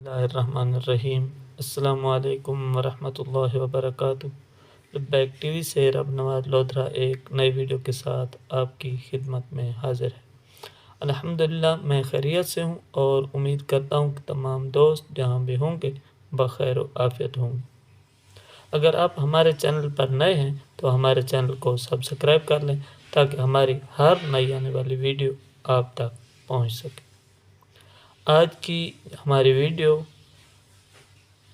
बिस्मिल्लाहिर्रहमानिर्रहीम। अस्सलामुअलैकुम वरहमतुल्लाहि वबरकातुहू। लब्बैक टीवी से रब नवाज लोधरा एक नई वीडियो के साथ आपकी खिदमत में हाजिर है। अल्हम्दुलिल्लाह मैं खैरियत से हूँ और उम्मीद करता हूँ कि तमाम दोस्त जहाँ भी होंगे बखैर व आफियत होंगे। अगर आप हमारे चैनल पर नए हैं तो हमारे चैनल को सब्सक्राइब कर लें ताकि हमारी हर नई आने वाली वीडियो आप तक पहुँच सके। आज की हमारी वीडियो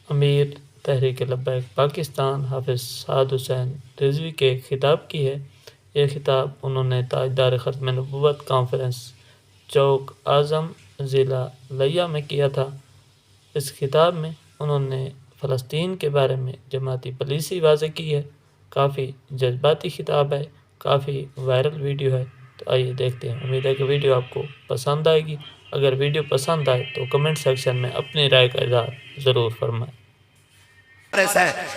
अमीर तहरीक लब्बैक पाकिस्तान हाफिज़ साद हुसैन रिजवी के खिताब की है। यह खिताब उन्होंने ताजदार ख़त्म नबुव्वत कॉन्फ्रेंस चौक आज़म ज़िला लिया में किया था। इस खिताब में उन्होंने फ़लस्तीन के बारे में जमाती पॉलिसी वाज़े की है। काफ़ी जज्बाती खिताब है, काफ़ी वायरल वीडियो है। तो आइए देखते हैं। उम्मीद है कि वीडियो आपको पसंद आएगी। अगर वीडियो पसंद आए तो कमेंट सेक्शन में अपनी राय का इज़हार ज़रूर फरमाएं।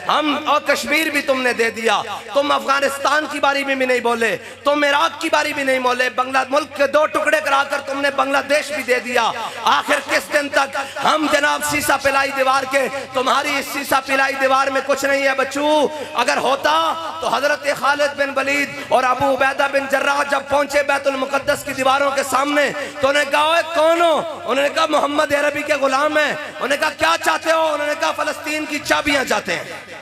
हम और कश्मीर भी तुमने दे दिया, तुम अफगानिस्तान की बारी में भी नहीं बोले, तुम इराक की बारी भी नहीं बोले, मुल्क के दो टुकड़े कराकर तुमने बांग्लादेश भी दे दिया। आखिर किस दिन तक हम जनाब सीसा पिलाई दीवार के, तुम्हारी इस सीसा पिलाई दीवार में कुछ नहीं है बच्चू। अगर होता तो हजरत खालिद बिन वलीद और अबू उबैदा बिन जर्राह जब पहुंचे बैतुल मुकद्दस की दीवारों के सामने तो उन्होंने कहा कौन हो? उन्होंने कहा मोहम्मद अरबी के गुलाम है। उन्होंने कहा क्या चाहते हो? उन्होंने कहा फलस्तीन की चाबियां चाहते हैं।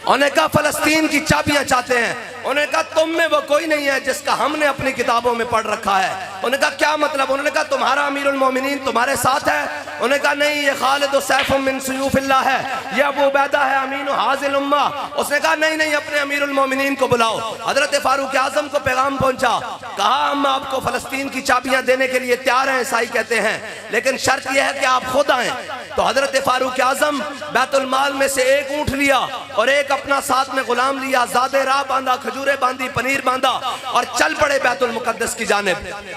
उन्होंने कहा फलस्तीन की चाबियां चाहते हैं। उन्होंने कहा तुम में वो कोई नहीं है जिसका हमने अपनी किताबों में पढ़ रखा है। उन्होंने कहा क्या मतलब? उन्होंने कहा तुम्हारा अमीरुल मोमिनीन तुम्हारे साथ है। उन्होंने कहा नहीं, ये खालिद सैफ मिन सुयूफिल्लाह है, ये अबू उबैदा है अमीन हाजिल उम्मा। उसने कहा नहीं नहीं, अपने अमीरुल मोमिनीन को बुलाओ। हजरत फारूक आजम को पैगाम पहुंचा, कहा हम आपको फलस्तीन की चाबियां देने के लिए तैयार हैं, ईसाई कहते हैं, लेकिन शर्त यह है कि आप खुद आए। तो हजरत फारूक आजम बैतुल माल में से एक ऊंट लिया और एक अपना साथ में गुलाम लिया, ज़ादे राह बांधा, खजूरें बांधी, पनीर बांधा और चल पड़े बैतुल मुकद्दस की जानिब।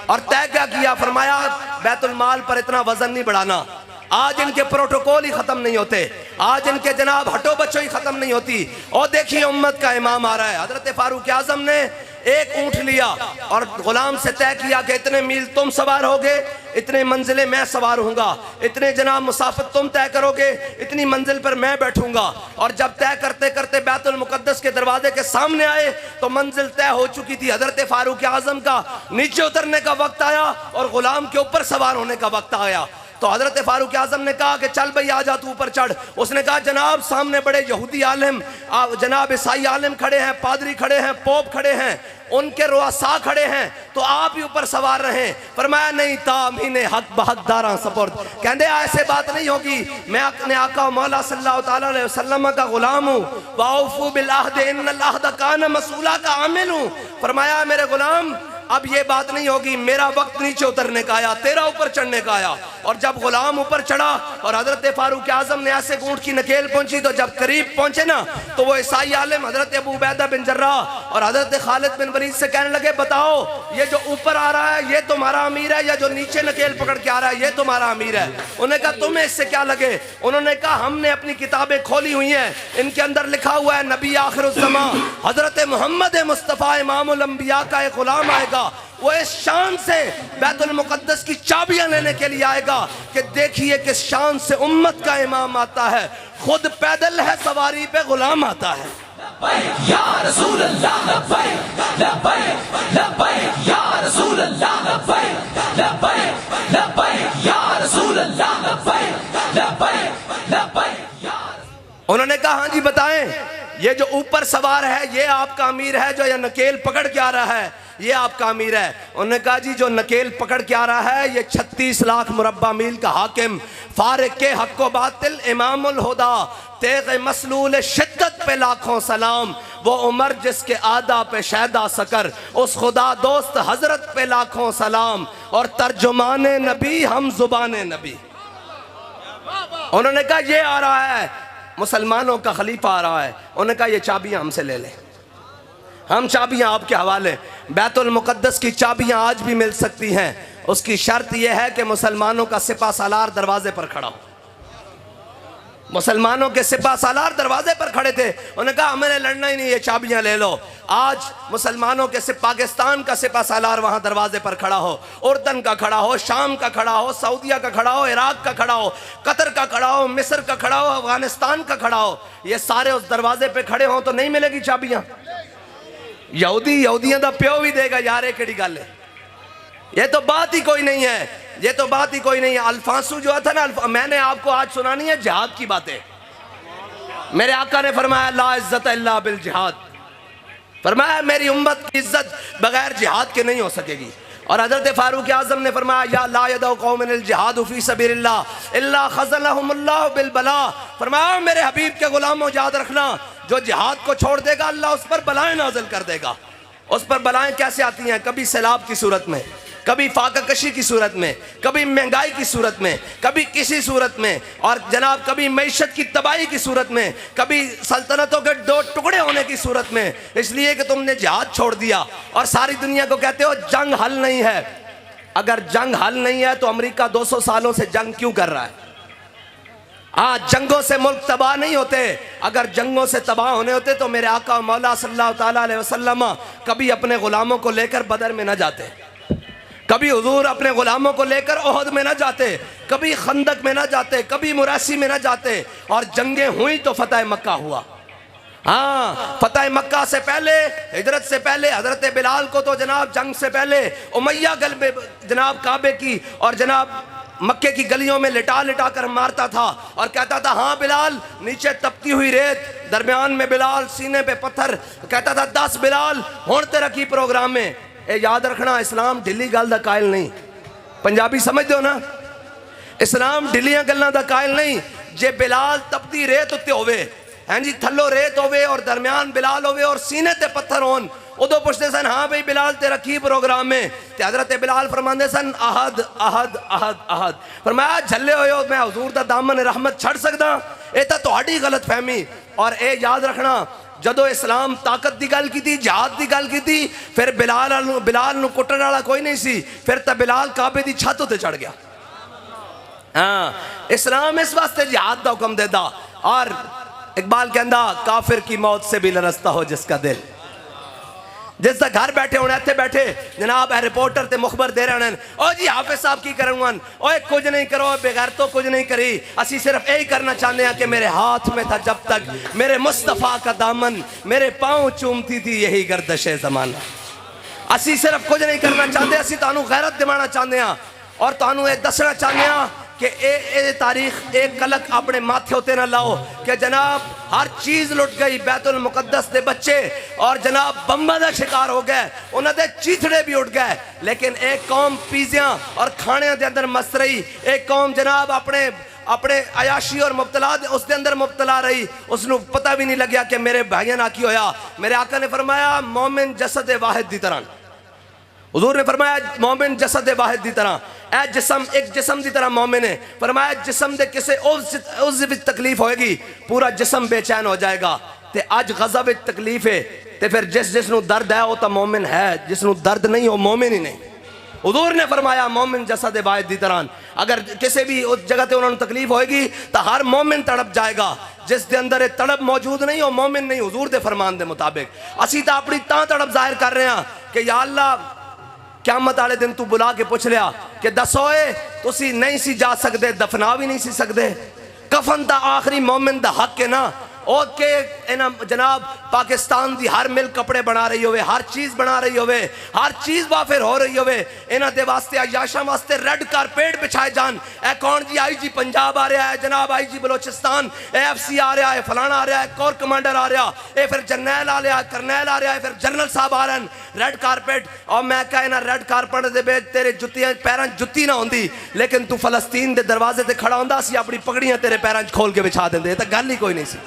और तय क्या किया? फरमाया बैतुल माल पर इतना वजन नहीं बढ़ाना। आज इनके प्रोटोकॉल ही खत्म नहीं होते, आज इनके जनाब हटो बच्चों ही खत्म नहीं होती। और देखिए उम्मत का इमाम आ रहा है। हजरत फारूक आजम ने एक ऊंट लिया और गुलाम से तय किया कि इतने मील तुम सवार होगे, इतने मंजिलें मैं सवार होऊंगा, इतने जनाब मुसाफिर तुम तय करोगे, इतनी मंजिल पर मैं बैठूंगा। और जब तय करते करते बैतुल मुकद्दस के दरवाजे के सामने आए तो मंजिल तय हो चुकी थी। हजरत फारूक आजम का नीचे उतरने का वक्त आया और गुलाम के ऊपर सवार होने का वक्त आया। तो हजरत फारूक आजम ने कहा कि चल भाई आ जा, तू ऊपर चढ़। उसने कहा जनाब सामने बड़े यहूदी आलिम, जनाब ईसाई आलिम खड़े हैं, पादरी खड़े हैं, पोप खड़े हैं, उनके रुआसा खड़े हैं, तो आप ही ऊपर सवार रहें। फरमाया नहीं, तामीने हक बहकदारा सपुर्द। कहते ऐसे बात नहीं होगी, मैं अपने आका मौला सल्लल्लाहु अलैहि वसल्लम का गुलाम हूँ। वाउफू बिल अहद इन्नल अहद कान मसूला का आमिल हूँ। फरमाया मेरे गुलाम अब ये बात नहीं होगी, मेरा वक्त नीचे उतरने का आया, तेरा ऊपर चढ़ने का आया। और जब गुलाम ऊपर चढ़ा और हजरत फारूक आजम ने ऐसे ऊंट की नकेल पहुंची तो जब करीब पहुंचे ना तो वो ईसाई आलिम हजरत अबू उबैदा बिन जर्राह और हजरत खालिद बिन वलीद से कहने लगे बताओ ये जो ऊपर आ रहा है ये तुम्हारा अमीर है या जो नीचे नकेल पकड़ के आ रहा है ये तुम्हारा अमीर है? उन्होंने कहा तुम्हें इससे क्या लगे? उन्होंने कहा हमने अपनी किताबें खोली हुई हैं, इनके अंदर लिखा हुआ है नबी आखिरुज़्ज़मा हजरत मोहम्मद मुस्तफ़ा इमामुल अंबिया का एक गुलाम आएगा, वो इस शान से बैतुल मुकद्दस की चाबियां लेने के लिए आएगा कि देखिए किस शान से उम्मत का इमाम आता है, खुद पैदल है, सवारी पे गुलाम आता है। या रसूल अल्लाह लब्बैक लब्बैक लब्बैक या रसूल अल्लाह लब्बैक लब्बैक लब्बैक या रसूल अल्लाह लब्बैक लब्बैक लब्बैक या। उन्होंने कहा हाँ जी बताएं, ये जो ऊपर सवार है ये आपका अमीर है, जो ये नकेल पकड़ के आ रहा है ये आपका अमीर है? उन्होंने कहा जी जो नकेल पकड़ के आ रहा है ये 36 लाख मुरब्बा मील का हाकिम, फारिक के हक व बातिल इमामुल हुदा, तेग मसलूल शिद्दत पे लाखों सलाम, वो उमर जिसके आदा पे शहदा सकर, उस खुदा दोस्त हजरत पे लाखों सलाम, और तर्जुमाने नबी हम जुबाने नबी। उन्होंने कहा ये आ रहा है, मुसलमानों का खलीफा आ रहा है। उन्होंने कहा ये चाबियां हमसे ले लें, हम चाबियां आपके हवाले। बैतुल मुकद्दस की चाबियां आज भी मिल सकती हैं, उसकी शर्त यह है कि मुसलमानों का सिपा सालार दरवाजे पर खड़ा हो। मुसलमानों के सिपा सालार दरवाजे पर खड़े थे, उन्होंने कहा हमें लड़ना ही नहीं, ये चाबियां ले लो। आज मुसलमानों के पाकिस्तान का सिपा सालार वहां दरवाजे पर खड़ा हो, उर्दन का खड़ा हो, शाम का खड़ा हो, सऊदिया का खड़ा हो, इराक का खड़ा हो, कतर का खड़ा हो, मिस्र का खड़ा हो, अफगानिस्तान का खड़ा हो, ये सारे उस दरवाजे पे खड़े हो तो नहीं मिलेगी चाबियां। यहूदी यहूदियों का प्यो भी देगा यार, ये केड़ी गल है, ये तो बात ही कोई नहीं है, ये तो बात ही कोई नहीं है। अल्फांसू जो था ना, मैंने आपको आज सुनानी है जिहाद की बातें। मेरे आका ने फरमाया ला इज्जत इल्ला बिल जिहाद, फरमाया मेरी उम्मत की इज्जत बगैर जिहाद के नहीं हो सकेगी। और हजरत फारूक आजम ने फरमाया या ला यदउ कौमिन जिहाद फी सबीलिल्लाह इल्ला खज़लहुमुल्लाह बिल बला, फरमाया मेरे हबीब के गुलामों याद रखना, जो जिहाद को छोड़ देगा अल्लाह उस पर बलाएं नाज़िल कर देगा। उस पर बलाएं कैसे आती हैं? कभी सैलाब की सूरत में, कभी फाका कशी की सूरत में, कभी महंगाई की सूरत में, कभी किसी सूरत में, और जनाब कभी मईशत की तबाही की सूरत में, कभी सल्तनतों के दो टुकड़े होने की सूरत में, इसलिए कि तुमने जिहाद छोड़ दिया और सारी दुनिया को कहते हो जंग हल नहीं है। अगर जंग हल नहीं है तो अमेरिका 200 सालों से जंग क्यों कर रहा है? हाँ, जंगों से मुल्क तबाह नहीं होते, अगर जंगों से तबाह होने होते तो मेरे आका मौला सल्लल्लाहु ताला अलैहि वसल्लम कभी अपने गुलामों को लेकर बदर में न जाते, कभी हुजूर अपने गुलामों को लेकर ओहद में न जाते, कभी खंदक में न जाते, कभी मुरासी में न जाते, और जंगें हुई तो फतह मक्का हुआ। हाँ, फतह मक्का से पहले, हिजरत से पहले हजरत बिलाल को तो जनाब जंग से पहले उमैया गलबे जनाब काबे की और जनाब मक्के की गलियों में लिटा लिटा कर मारता था और कहता था हाँ बिलाल, नीचे तपती हुई रेत, दरमियान में बिलाल, सीने पे पत्थर, कहता था 10 बिलाल होने तेरा की प्रोग्राम में। ए याद रखना, इस्लाम ढिली गल दा कायल नहीं, पंजाबी समझ दो ना, इस्लाम ढिलियां गल्लां दा कायल नहीं। जे बिलाल तपती रेत उत्ते होवे, हैं जी, थल्लो रेत होवे और दरमियान बिलाल होवे और सीने ते पत्थर होन, उदो पुछते सन हाँ भाई बिलाल तेरा की प्रोग्राम में? ते हजरत बिलाल फरमांदे सन अहद अहद अहद अहद, फरमाया झल्ले होए हो मैं हुजूर दा दामन रहमत छड़ सकदा? ये तो तुहाडी गलत फहमी। और ए याद रखना, जदों इस्लाम ताकत की गल की, जिहाद की गल की, फिर बिलाल नूं कुटण वाला कोई नहीं सी, फिर तो बिलाल काबे की छत उत्ते चढ़ गया। हाँ, इस्लाम इस वास्ते जिहाद का हुक्म देता। और इकबाल कहंदा काफिर की मौत से भी लरसता हो जिसका दिल, जिस तक घर बैठे होने, इत्थे बैठे जनाब है रिपोर्टर ते मुखबर दे रहे हैं, ओ जी हाफिज साहब की करूँगन, ओए कुछ नहीं करो, बेगैर तो कुछ नहीं करी, असी सिर्फ यही करना चाहते हैं कि मेरे हाथ में था जब तक मेरे मुस्तफ़ा का दामन, मेरे पाँव चूमती थी यही गर्दशे ज़माना। असी सिर्फ कुछ नहीं करना चाहते, असी तानू गैरत दिवाना चाहते हैं और तानू ये दसना चाहते हैं कि ए तारीख एक कलक अपने माथे होते ना लाओ कि जनाब हर चीज लुट गई, बैतुल मुकद्दस दे बच्चे और जनाब बम्बा का शिकार हो गए, उन्होंने चीथड़े भी उठ गए, लेकिन एक कौम पिज़्ज़ा और खाने के अंदर मस्त रही, एक कौम जनाब अपने अपने अयाशी और मुब्तला उसके अंदर मुब्तला रही, उसनों पता भी नहीं लग्या कि मेरे भाइयों ना की होया। मेरे आका ने फरमाया मोमिन जसद वाहिद दी तरह, हुजूर ने फरमाया मोमिन जसद वाहिद दी तरह, ए जिसम एक जिसम की तरह मोमिन है। फरमाया जिसम दे किसे उस तकलीफ होएगी पूरा जिसम बेचैन हो जाएगा, ते अज गज़ब विच तकलीफ है, ते फिर जिसनू दर्द है वो तो मोमिन है, जिसनू दर्द नहीं हो मोमिन ही नहीं। हुजूर ने फरमाया मोमिन जसद वाहिद दी तरह, अगर किसी भी उस जगह ते उन्होंने तकलीफ होएगी तो हर मोमिन तड़प जाएगा, जिसके अंदर तड़प मौजूद नहीं हो मोमिन नहीं। हुजूर दे फरमान दे मुताबिक असी तो अपनी तां तड़प जाहिर कर रहे हैं कि या अल्लाह क़यामत वाले दिन तू बुला के पूछ लिया कि दसोए तुसी नहीं सी जा सकते, दफना भी नहीं सी सकते, कफन दा आखिरी मोमिन दा हक है ना, और के इना जनाब पाकिस्तान दी हर मिल कपड़े बना रही होवे, हर चीज़ बना रही होवे, हर चीज़ वाफिर हो रही होवे, इन्हां दे वास्ते अयाशा वास्ते रेड कारपेट बिछाए जान। ए कौन जी आई जी पंजाब आ रहा है, जनाब आई जी बलोचिस्तान, AFC आ रहा है, फलाना आ रहा है, कोर कमांडर आ रहा है, फिर जरनैल आ रहा है, करनैल आ रहा है, फिर जनरल साहब आ रहे हैं, रेड कारपेट। और मैं कहा इन्हां रेड कारपेट दे बेच तेरे जुत्तियां पैरां जुत्ती ना होंदी, लेकिन तू फलस्तीन दे दरवाजे ते खड़ा होंदा, असीं अपनी पगड़ियां तेरे पैरां खोल के बिछा देंदे, तो गल ही कोई नहीं सी।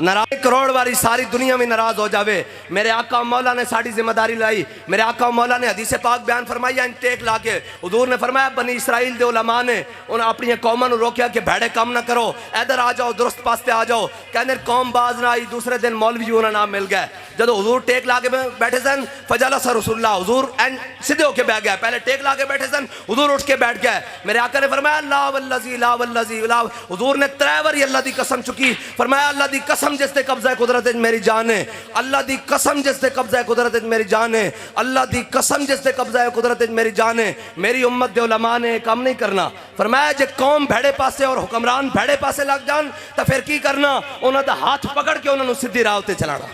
नाराज करोड़ वाली सारी दुनिया में नाराज हो जावे। मेरे आका मौला ने साड़ी जिम्मेदारी लाई। मेरे आका मौला ने हदीस पाक बयान फरमाई टेक ला के हुजूर ने फरमाया बनी इसराइल दे उलमा ने उन्हें अपनी कौमां नूं रोकिया कि भैड़े कम ना करो, इधर आ जाओ, दुरुस्त पास्ते आ जाओ। कहने कौम बाज ना आई। दूसरे दिन मौलवी उन्हें नाम मिल गया। जब हुजूर टेक ला के बैठे सन फजला सा रसूलुल्लाह हुजूर एंड सीधे होके बैठ गया। पहले टेक ला के बैठे सन, हुजूर उठ के बैठ गए। मेरे आका ने फरमाया ला वल्लज़ी ला वल्लज़ी ला। हुजूर ने 3 बार अल्लाह दी कसम चुकी। फरमाया अल्लाह दी कसम जिसते कब्जा कुदरत मेरी जान है, अल्लाह दी कसम जिसते कब्जा कुदरत मेरी जान है, अल्लाह दी कसम जिसते कब्जा कुदरत मेरी जान है। मेरी उम्मत दे उलमा ने काम नहीं करना। फरमाया जे कौम भेड़े पासे और हुक्मरान भेड़े पासे लग जान तो फिर की करना, उन्होंने दा हाथ पकड़ के उन्होंने सीधी राह उत्ते चलाना।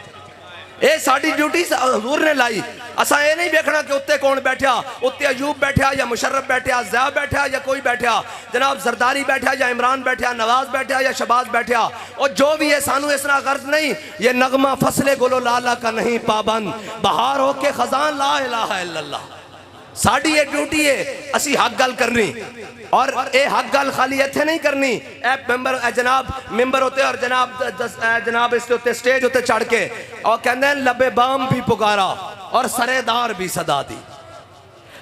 ये साड़ी ड्यूटी हुजूर ने लाई। असा ये नहीं देखना कि उत्ते कौन बैठा, उत्ते अयूब बैठा या मुशर्रफ बैठा, ज़िया बैठा या कोई बैठा, जनाब जरदारी बैठा या इमरान बैठा, नवाज बैठा या शबाज बैठा, और जो भी है सानू इसना गर्ज नहीं। ये नगमा फसले गुलो लाला का नहीं पाबंद, बहार हो के खजान ला इलाहा इल्लल्लाह। साड़ी ये ड्यूटी है असी हक गल करनी, और ये हक गल खाली इत्थे नहीं करनी। ए मेंबर जनाब मेंबर होते और जनाब इसके उत्ते स्टेज उत्ते चढ़ के और कहते हैं लबे बाम भी पुकारा और सरेदार भी सदा दी।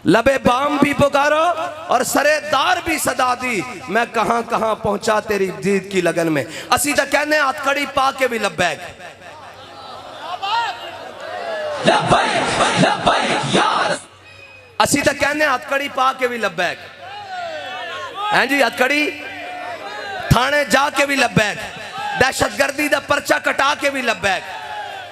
लबे बाम भी पुकारा और सरेदार भी सदा दी। मैं कहां कहां पहुंचा तेरी दीद की लगन में। असी तो कहने हथकड़ी पा के भी लब्बैक, असी तो कहने हथकड़ी पा के भी लब्बैक हैं जी, हथकड़ी थाने जाके भी लब्बैक, दहशतगर्दी का पर्चा कटा के भी लब्बैक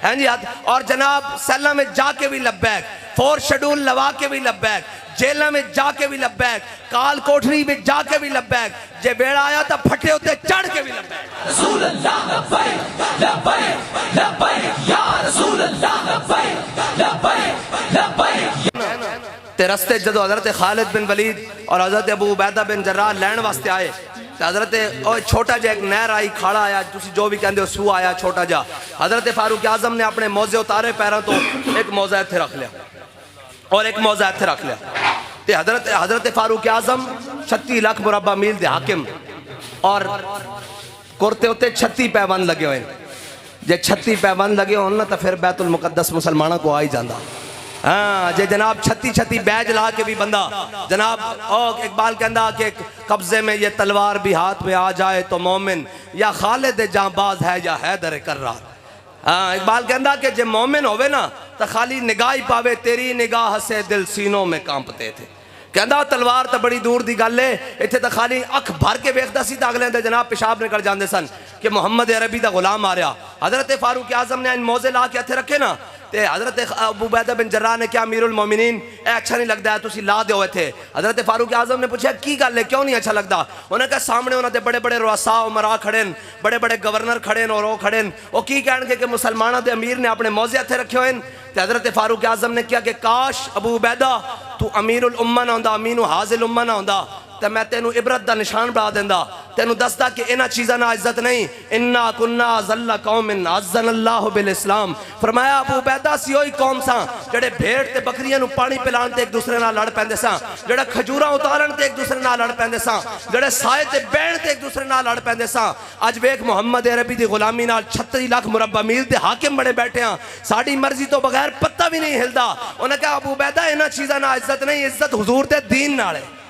हैं जी, और जनाब सेला में जाके भी लब्बैक, 4 शेड्यूल लवा के भी लब्बैक, जेल में जाके भी लब्बैक, काल कोठरी में जाके भी लब्बैक, जे बेड़ा आया तो फटे उत्ते चढ़ के भी लब्बैक। रसूल अल्लाह लब्बैक लब्बैक लब्बैक या रसूल अल्लाह लब्बैक लब्बैक लब्बैक। ते रस्ते जो हजरत खालिद बिन वलीद और हजरत अबू उबैदा बिन जर्राह लैन वास्ते आए तो हजरत छोटा जा एक नहर आई, खाड़ा आया, तुसी जो भी कहते हो सू आया छोटा जा। हजरत फारूक आजम ने अपने मौजे उतारे पैरों तो एक मौजा इत्थे रख लिया और एक मौजा इत्थे रख लिया। ते हजरत फारूक आजम 36 लाख मुरब्बा मील दे हाकिम और कुर्ते उत्ते 36 पैबंद लगे हुए। जे 36 पैबंद लगे हो ना तो फिर बैतुल मुकद्दस मुसलमानों को आ ही जाता। हाँ जे जनाब 36 बैज ला के भी बंदा जनाब और इकबाल कहता कि कब्जे में ये तलवार भी हाथ में आ जाए तो मोमिन या खालिद जांबाज है या हैदर कर्रार। हाँ इकबाल कहता कि जे मोमिन होवे ना तो खाली निगाह ही पावे, तेरी निगाह से दिल सीनों में कांपते थे। कहता तलवार तो बड़ी दूर की गल है, इतने तो खाली अख भर के वेखता सी तो अगले दिन जनाब पेशाब निकल जाते सन कि मुहम्मद अरबी का गुलाम आ रहा। हजरत फारूक आजम ने मौजे ला के हथे रखे ना, तो हजरत अबू उबैदा बिन जर्राह ने क्या अमीरुल मोमिनीन अच्छा नहीं लगता है तुसी ला दो थे। हजरत फारूक आजम ने पूछा की गल है, क्यों नहीं अच्छा लगता? उन्होंने कहा सामने उन्होंने बड़े बड़े रुआसा उमरा खड़े, बड़े बड़े गवर्नर खड़े और वो खड़े, वो की कह कि मुसलमानों के अमीर ने अपने मौजे हथे रखे हुए। तो हजरत फारूक आजम ने किया कि काश अबू उबैदा तू अमीरुल उम्मा ना होंदा, अमीनु हाजिल उम्मा ना होंदा तो मैं तेनू इबरत का निशान बना देंदा, तेनू दसदा कि इन्हां चीज़ां नाल इज्जत नहीं। इन्ना कुन्ना ज़ल्ला कौमिन अज़्ज़नल्लाहु बिल इस्लाम। फरमाया अबू उबैदा सी ओही कौम सा जेड़े भेड़ ते बकरियां नू पानी पिलाण ते एक दूसरे नाल लड़ पैंदे सा, जेड़े खजूरां उतारन ते एक दूसरे नाल लड़ पैंदे सा, जेड़े साए ते बैण ते एक दूसरे नाल लड़ पैंदे सा। अज वेख मुहम्मद अरबी दी गुलामी नाल 36 लाख मुरब्बा मील दे हाकिम बड़े बैठे हैं, साड़ी मर्जी तो बगैर पत्ता भी नहीं हिलदा। उन्हें कहा अबू उबैदा इन्हां चीज़ां नाल इज्जत नहीं, इज्जत हुजूर दे दीन नाल है।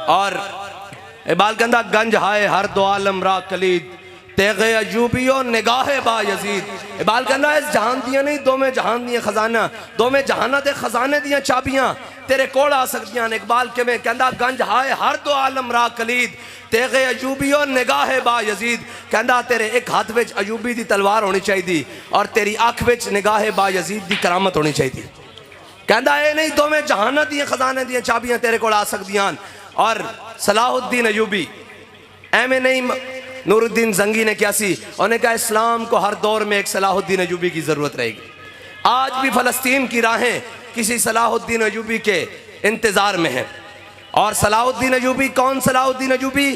और इकबाल कहता गंज हाय हर दो आलम रा कलीद तेगे अयूबियो निगाहे बा यजीद। इकबाल कहता इस जहान दियां नहीं दोवें जहान दियां खजाना, दोवें जहाना दे खजाने दियां चाबियां तेरे कोल आ सकदियां। इकबाल किवें कहता गंज हाय हर दो आलम रा कलीद तेगे अयूबियो निगाहे बा यजीद। कहता तेरे एक हाथ विच अयूबी दी तलवार होनी चाहिए और तेरी अख विच निगाहे बा यजीद दी करामत होनी चाहिए। कहता ये नहीं दोवें जहाना दियां खजाने दियां चाबियां तेरे कोल आ सकदियां। और सलाहुद्दीन अयूबी एवं नहीं नूरुद्दीन जंगी ने क्या सी, उन्हें कहा इस्लाम को हर दौर में एक सलाहुद्दीन अयूबी की ज़रूरत रहेगी। आज भी फ़लस्तीन की राहें किसी सलाहुद्दीन अयूबी के इंतज़ार में हैं। और सलाहुद्दीन अयूबी कौन? सलाहुद्दीन अयूबी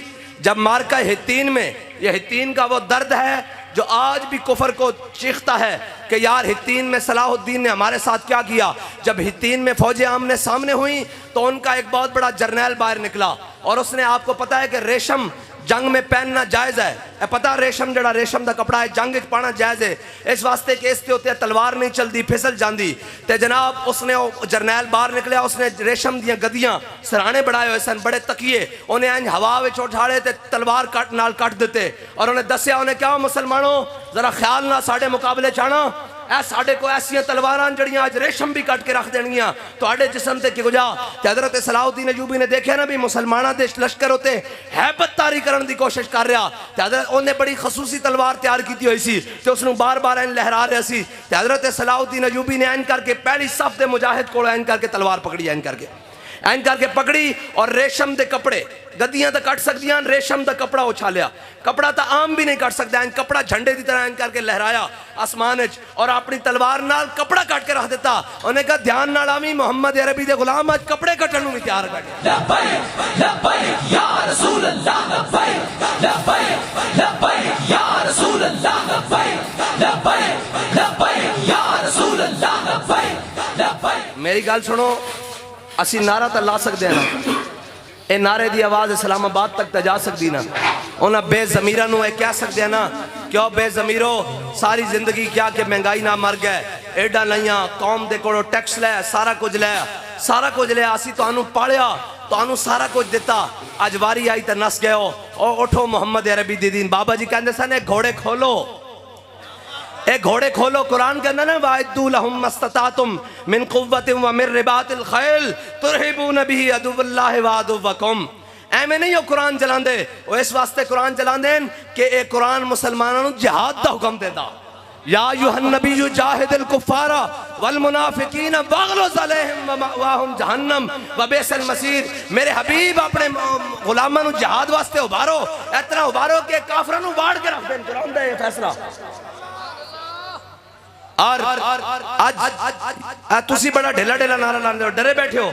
जब मार्का हित्तीन में, यह हित्तीन का वो दर्द है जो आज भी कुफर को चीखता है कि यार हित्तीन में सलाहुद्दीन ने हमारे साथ क्या किया। जब हित्तीन में फौजें आमने सामने हुई तो उनका एक बहुत बड़ा जर्नैल बाहर निकला और उसने, आपको पता है कि रेशम जंग में पहनना जायज़ है, पता रेशम जड़ा रेशम का कपड़ा है जंग पाना जायज़ है, इस वास्ते कि इसके उत्ते तलवार नहीं चलती फिसल जाती। तो जनाब उसने जरनैल बाहर निकलिया, उसने रेशम दियाँ गद्दियाँ सराहने बनाए हुए सन, बड़े तकिए, उन्हें इंज हवा में उठाड़े तो तलवार कट देते और उन्हें दसिया, उन्हें क्या मुसलमानों जरा ख्याल ना साढ़े मुकाबले चाणा, साढ़े को ऐसिया तलवारां जड़ियां अज रेशम भी कट के रख देनियां तो जिसम से गुजा। तो हजरत सलाहुद्दीन अयूबी ने देखा ना भी मुसलमानों के लश्कर होते हैबत तारी करने की कोशिश कर रहा, तो हजरत उन्हें बड़ी खसूसी तलवार तैयार की हुई सी तो उसनों बार बार इंज लहरा रहा सी। तो हजरत सलाहुद्दीन अयूबी ने इंज करके पहली सफ के मुजाहिद को इंज करके तलवार पकड़ी, इंज करके पकड़ी और रेशम के कपड़े, गद्दियां तो कट सकदियां, रेशम का कपड़ा उछालिया, कपड़ा तो आम भी नहीं कट सकता, इंज कपड़ा झंडे की तरह इंज करके लहराया आसमान और अपनी तलवार नाल कपड़ा कट के रख दिता। उन्हें कहा ध्यान नाल आवी मोहम्मद अरबी दे गुलाम आज कपड़े कटन भी तैयार कर मेरी गल सुनो, असी नारा तो ला सकते हैं ना, ये नारे की आवाज़ इस्लामाबाद तक तो जा सकती ना, उन्हें बेजमीरा कह सकते हैं ना, क्यों बेजमीरो सारी जिंदगी क्या कि महंगाई ना मर गए, एडा लिया कौम के को टैक्स लै, सारा कुछ लिया, असी तुहानू पालिया, तुहानू सारा कुछ दिता, अज वारी आई तो नस गए हो, उठो मोहम्मद अरबी दी दीन। बाबा जी कहते सन घोड़े खोलो, ए घोड़े खोलो, कुरान के अंदर ना वाइदू लहुम मस्ततातुम मिन कुव्वतिन व मिन रिबातिल खैल तुरहिबून बिही अदुव्वल्लाहि व अदुव्वकुम। एवें नहीं हो कुरान चलांदे, वो इस वास्ते कुरान चलांदे कि ए कुरान मुसलमानों जिहाद दा हुक्म देता, या अय्युहन नबिय्यु जाहिदिल कुफ्फारा वल मुनाफिकीन वगलुज़ अलैहिम व मअवाहुम जहन्नम व बिअसल मसीर। मेरे हबीब अपने गुलामां नु जिहाद वास्ते उभारो, इतना उभारो कि काफिरां नु वाड़ के रख देन। कुरान दा ये फैसला और आज तुसी बड़ा ढेला ढेला नारा लाते हो, डरे बैठे हो।